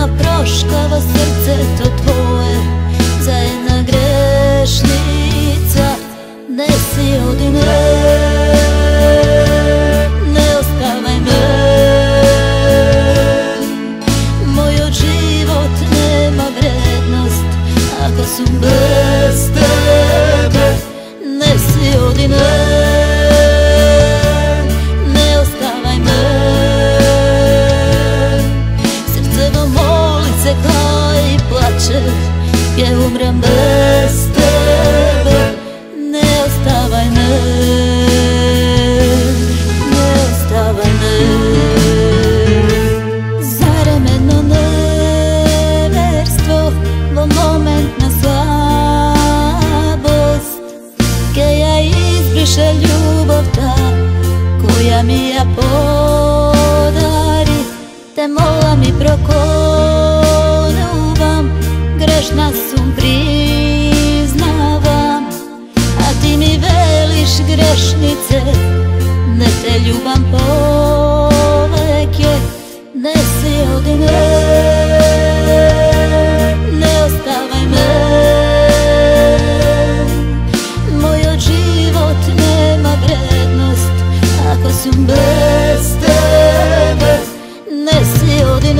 ma proškava srce to tvoje, za jedna grešnica. Ne si odi, ne ostavaj me. Moj život nema vrednost ako su bez tebe. Ne si odi, ne ostavaj me. Srce vam moli se kao i plače, jer umrem bez tebe. Ne ostavaj me, ne ostavaj me. Zaremeno neverstvo, vo momentna slabost, ke ja izbriše ljubav ta koja mi ja podari. Te mola mi prokonuvam, grešna sum priznavam. A ti mi veliš grešnice, ne te ljubam poveke. Ne si odi, ne ostavaj me. Moj život nema vrednost ako su bez tebe. Ne si odi,